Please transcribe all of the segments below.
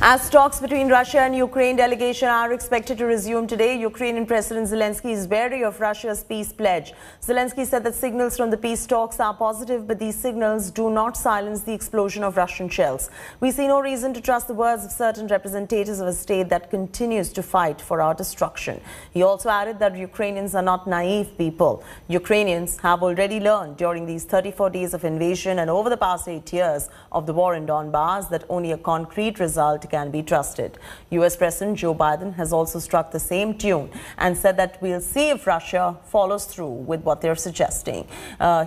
As talks between Russia and Ukraine delegation are expected to resume today, Ukrainian President Zelensky is wary of Russia's peace pledge. Zelensky said that signals from the peace talks are positive, but these signals do not silence the explosion of Russian shells. We see no reason to trust the words of certain representatives of a state that continues to fight for our destruction. He also added that Ukrainians are not naive people. Ukrainians have already learned during these 34 days of invasion and over the past 8 years of the war in Donbass that only a concrete result can be trusted. US President Joe Biden has also struck the same tune and said that we'll see if Russia follows through with what they're suggesting.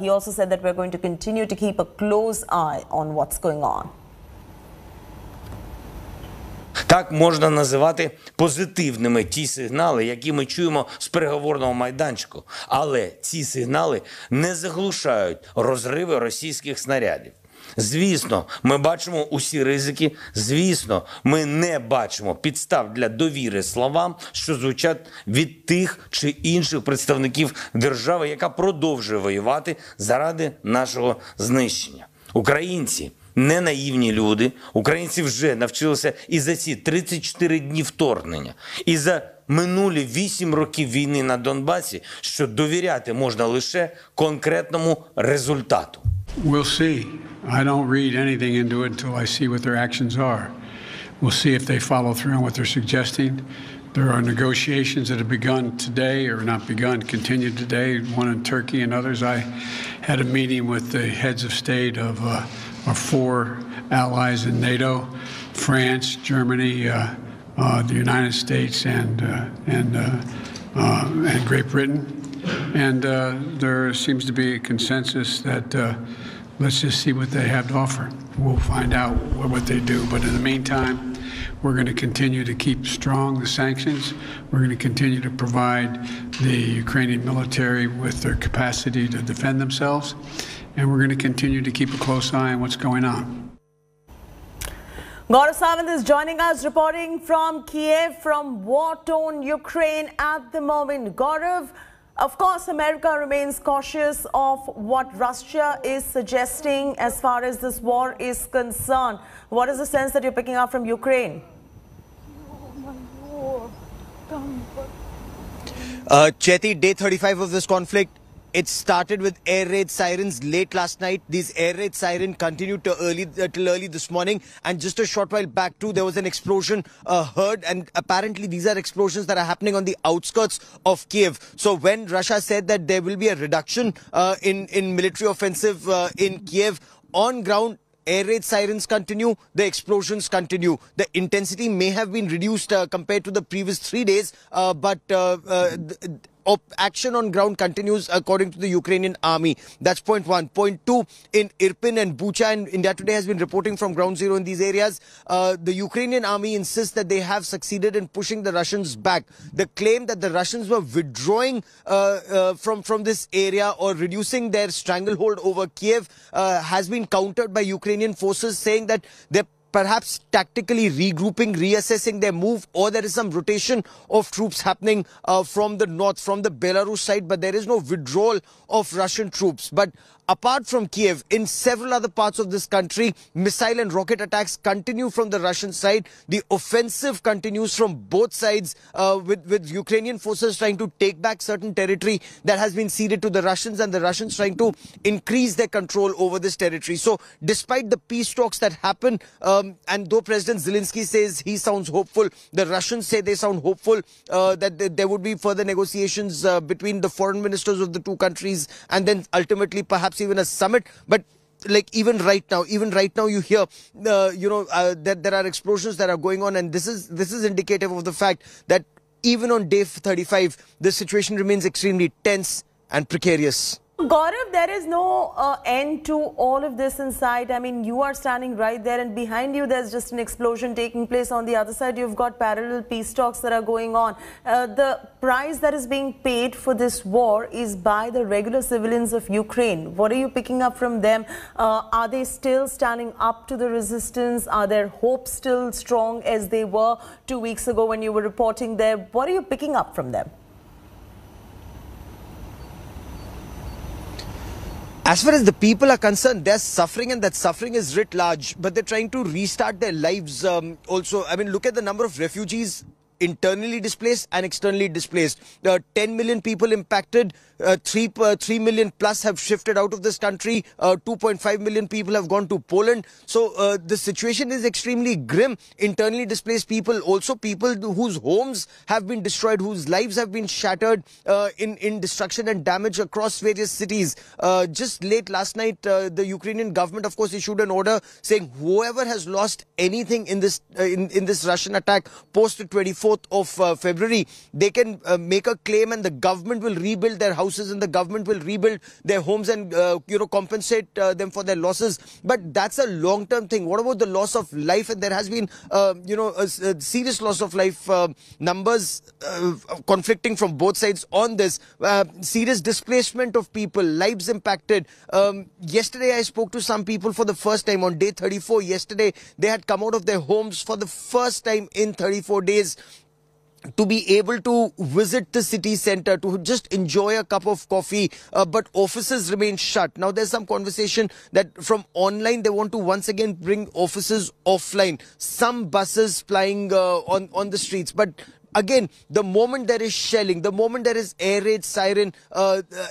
He also said that we're going to continue to keep a close eye on what's going on. Так можна називати позитивними ті сигнали, які ми чуємо з переговорного майданчику. Але ці сигнали не заглушають розриви російських снарядів. Звісно, ми бачимо усі ризики, звісно, ми не бачимо підстав для довіри словам, що звучать від тих чи інших представників держави, яка продовжує воювати заради нашого знищення. Українці не наївні люди, українці вже навчилися і за ці 34 дні вторгнення, і за минулі 8 років війни на Донбасі, що довіряти можна лише конкретному результату. We'll see. I don't read anything into it until I see what their actions are. We'll see if they follow through on what they're suggesting. There are negotiations that have begun today, or not begun, continued today, one in Turkey and others. I had a meeting with the heads of state of our 4 allies in NATO, France, Germany, the United States, and Great Britain. And there seems to be a consensus that let's just see what they have to offer. We'll find out what they do. But in the meantime, we're going to continue to keep strong the sanctions. We're going to continue to provide the Ukrainian military with their capacity to defend themselves. And we're going to continue to keep a close eye on what's going on. Gaurav Sawant is joining us, reporting from Kyiv, from war-torn Ukraine at the moment. Gaurav, of course, America remains cautious of what Russia is suggesting as far as this war is concerned. What is the sense that you're picking up from Ukraine? Chetty, day 35 of this conflict. It started with air raid sirens late last night. These air raid sirens continued till early this morning. And just a short while back too, there was an explosion heard. And apparently these are explosions that are happening on the outskirts of Kyiv. So when Russia said that there will be a reduction in military offensive in Kyiv, on ground, air raid sirens continue, the explosions continue. The intensity may have been reduced compared to the previous 3 days, but action on ground continues according to the Ukrainian army. That's point 1. Point 2, in Irpin and Bucha, and India Today has been reporting from ground zero in these areas, the Ukrainian army insists that they have succeeded in pushing the Russians back. The claim that the Russians were withdrawing from this area or reducing their stranglehold over Kyiv has been countered by Ukrainian forces, saying that they're perhaps tactically regrouping, reassessing their move, or there is some rotation of troops happening from the north, from the Belarus side, but there is no withdrawal of Russian troops. But apart from Kyiv, in several other parts of this country, missile and rocket attacks continue from the Russian side. The offensive continues from both sides, with Ukrainian forces trying to take back certain territory that has been ceded to the Russians, and the Russians trying to increase their control over this territory. So despite the peace talks that happen, and though President Zelensky says he sounds hopeful, the Russians say they sound hopeful that there would be further negotiations between the foreign ministers of the two countries, and then ultimately perhaps even a summit. But like even right now you hear that there are explosions that are going on, and this is indicative of the fact that even on day 35 the situation remains extremely tense and precarious. Gaurav, there is no end to all of this in sight. I mean, you are standing right there, and behind you there's just an explosion taking place. On the other side, you've got parallel peace talks that are going on. The price that is being paid for this war is by the regular civilians of Ukraine. What are you picking up from them? Are they still standing up to the resistance? Are their hopes still strong as they were 2 weeks ago when you were reporting there? What are you picking up from them? As far as the people are concerned, they're suffering, and that suffering is writ large, but they're trying to restart their lives also. I mean, look at the number of refugees internally displaced and externally displaced. 10 million people impacted, 3 million plus have shifted out of this country, 2.5 million people have gone to Poland. So the situation is extremely grim. Internally displaced people, also people whose homes have been destroyed, whose lives have been shattered in destruction and damage across various cities. Just late last night, the Ukrainian government, of course, issued an order saying whoever has lost anything in this Russian attack post the 24th of February, they can make a claim, and the government will rebuild their houses, and the government will rebuild their homes and compensate them for their losses. But that's a long-term thing. What about the loss of life? And there has been a serious loss of life, numbers conflicting from both sides on this. Serious displacement of people, lives impacted. Yesterday I spoke to some people for the first time on day 34. Yesterday they had come out of their homes for the first time in 34 days to be able to visit the city center, to just enjoy a cup of coffee, but offices remain shut. Now there's some conversation that from online they want to once again bring offices offline. Some buses plying on the streets, but again, the moment there is shelling, the moment there is air raid siren,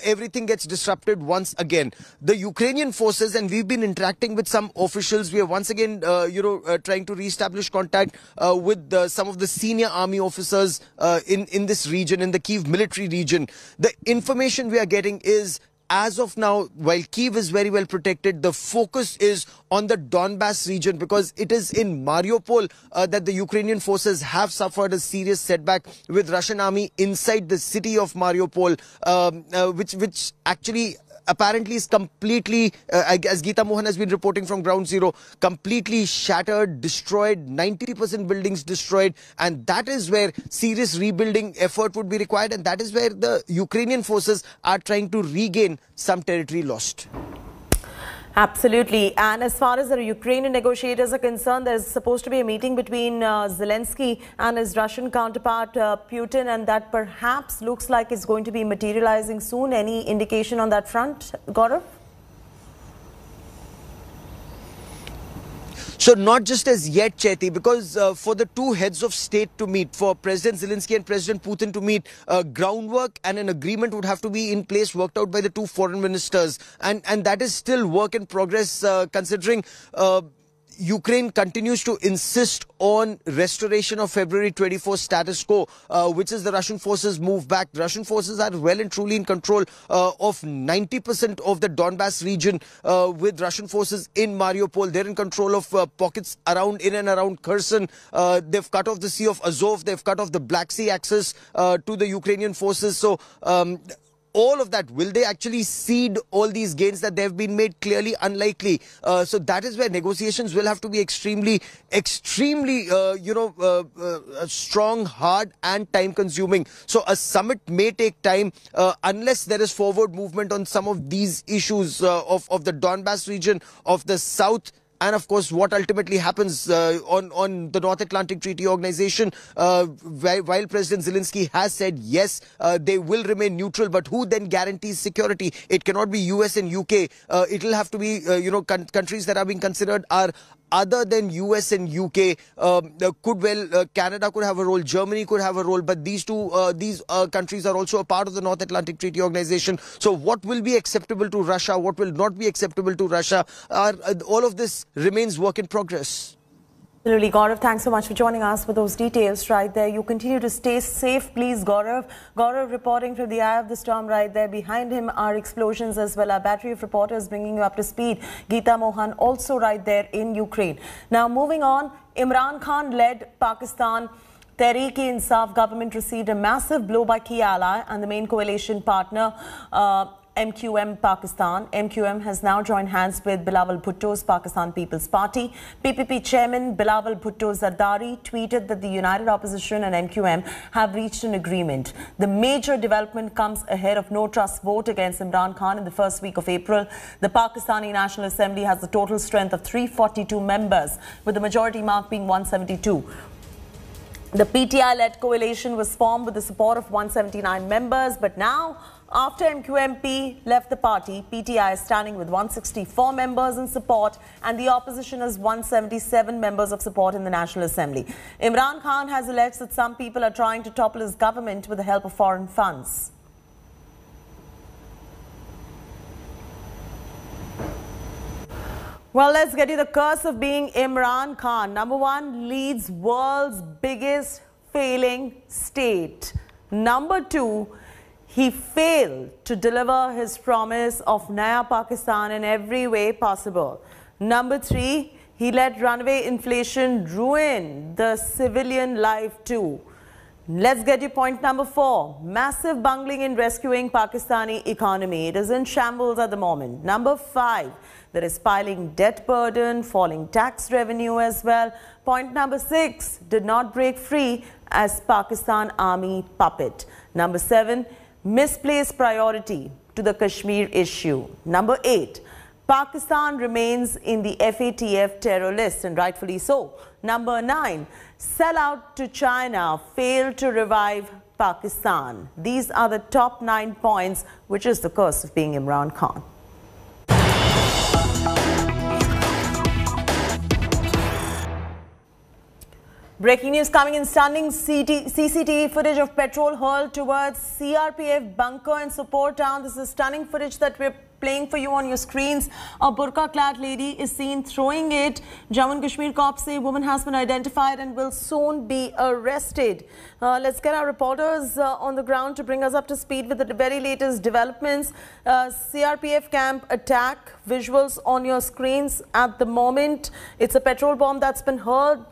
everything gets disrupted once again. The Ukrainian forces, and we've been interacting with some officials, we are once again, trying to reestablish contact with some of the senior army officers in this region, in the Kyiv military region. The information we are getting is, as of now, while Kyiv is very well protected, the focus is on the Donbass region, because it is in Mariupol that the Ukrainian forces have suffered a serious setback with Russian army inside the city of Mariupol, which actually apparently is completely, as Geeta Mohan has been reporting from ground zero, completely shattered, destroyed, 90% buildings destroyed, and that is where serious rebuilding effort would be required, and that is where the Ukrainian forces are trying to regain some territory lost. Absolutely. And as far as the Ukrainian negotiators are concerned, there's supposed to be a meeting between Zelensky and his Russian counterpart Putin, and that perhaps looks like it's going to be materializing soon. Any indication on that front, Gaurav? So not just as yet, Chaiti, because for the two heads of state to meet, for President Zelensky and President Putin to meet, groundwork and an agreement would have to be in place, worked out by the two foreign ministers. And that is still work in progress, considering Ukraine continues to insist on restoration of February 24 status quo, which is the Russian forces move back. The Russian forces are well and truly in control of 90% of the Donbass region, with Russian forces in Mariupol. They're in control of pockets in and around Kherson. They've cut off the Sea of Azov. They've cut off the Black Sea access to the Ukrainian forces. So all of that, will they actually cede all these gains that they've been made? Clearly unlikely. So that is where negotiations will have to be extremely strong, hard and time consuming. So a summit may take time unless there is forward movement on some of these issues of the Donbass region, of the south, and of course what ultimately happens on the North Atlantic Treaty Organization, while President Zelensky has said yes, they will remain neutral, but who then guarantees security? It cannot be US and UK. It will have to be countries that are being considered are other than US and UK. Canada could have a role, Germany could have a role, but these countries are also a part of the North Atlantic Treaty Organization. So what will be acceptable to Russia, what will not be acceptable to Russia, all of this remains work in progress. Absolutely, Gaurav, thanks so much for joining us for those details right there. You continue to stay safe, please, Gaurav. Gaurav reporting from the eye of the storm right there. Behind him are explosions as well. Our battery of reporters bringing you up to speed. Geeta Mohan also right there in Ukraine. Now, moving on, Imran Khan-led Pakistan Tehreek-e-Insaf government received a massive blow by key ally and the main coalition partner, MQM Pakistan. MQM has now joined hands with Bilawal Bhutto's Pakistan People's Party. PPP chairman Bilawal Bhutto Zardari tweeted that the united opposition and MQM have reached an agreement. The major development comes ahead of no trust vote against Imran Khan in the first week of April. The Pakistani National Assembly has a total strength of 342 members, with the majority mark being 172. The PTI-led coalition was formed with the support of 179 members, but now After MQM-P left the party, PTI is standing with 164 members in support and the opposition has 177 members of support in the National Assembly. Imran Khan has alleged that some people are trying to topple his government with the help of foreign funds. Well, let's get you the curse of being Imran Khan. Number one, leads world's biggest failing state. Number two, he failed to deliver his promise of Naya Pakistan in every way possible. Number three, he let runaway inflation ruin the civilian life too. Let's get you point number four. Massive bungling in rescuing Pakistani economy. It is in shambles at the moment. Number five, there is piling debt burden, falling tax revenue as well. Point number six, did not break free as Pakistan army puppet. Number seven, misplaced priority to the Kashmir issue. Number eight, Pakistan remains in the FATF terror list, and rightfully so. Number nine, sellout to China failed to revive Pakistan. These are the top 9 points, which is the curse of being Imran Khan. Breaking news coming in: stunning CCTV footage of petrol hurled towards CRPF bunker in Sopore town. This is stunning footage that we're playing for you on your screens. A burqa-clad lady is seen throwing it. Jammu and Kashmir cops say woman has been identified and will soon be arrested. Let's get our reporters on the ground to bring us up to speed with the very latest developments. CRPF camp attack, visuals on your screens at the moment. It's a petrol bomb that's been hurled.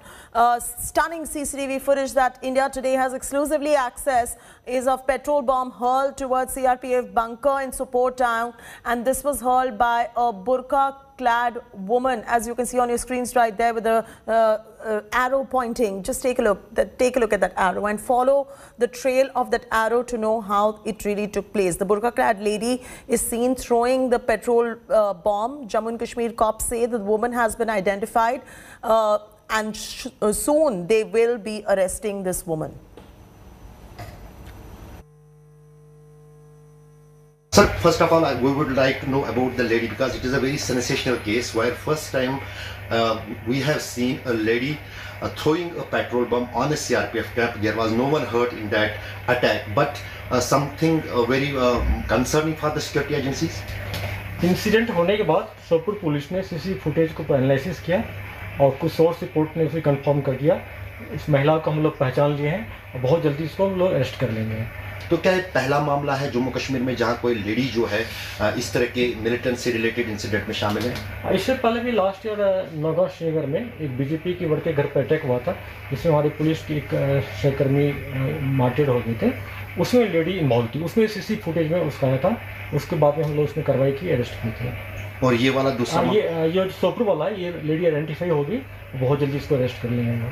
Stunning CCTV footage that India Today has exclusively accessed is of petrol bomb hurled towards CRPF bunker in Sopore town, and this was hurled by a burqa-clad woman, as you can see on your screens right there with the arrow pointing. Just take a look at that arrow and follow the trail of that arrow to know how it really took place. The burqa-clad lady is seen throwing the petrol bomb. Jammu and Kashmir cops say the woman has been identified. And soon they will be arresting this woman. Sir, first of all, we would like to know about the lady, because it is a very sensational case where first time we have seen a lady throwing a petrol bomb on a CRPF camp. There was no one hurt in that attack, but something very concerning for the security agencies. Incident होने के बाद Sopore police ने CC footage को analysis किया और कुछ source report ने उसे कंफर्म कर दिया। इस महिला को हम लोग पहचान लिए हैं और बहुत जल्दी इसको हम लोग अरेस्ट कर लेंगे। तो क्या ये पहला मामला है जम्मू कश्मीर में जहां कोई लेडी जो है इस तरह के मिलिटेंट से रिलेटेड इंसिडेंट में शामिल है? इससे पहले भी लास्ट ईयर नौगांव श्रीनगर में एक बीजेपी के वर्कर घर पर अटैक हुआ था, जिसमें हमारी पुलिस की एक सहकर्मी मार्टेड हो गए थे। उसमें लेडी इन्वॉल्व थी, उसमें सीसी फुटेज में उसका आया था। उसके बाद में हम लोग उसमें कार्रवाई की, अरेस्ट की थी। और ये वाला दूसरा ये सोपुर वाला है, ये लेडी आइडेंटिफाई होगी, बहुत जल्दी इसको अरेस्ट कर लेंगे हम लोग।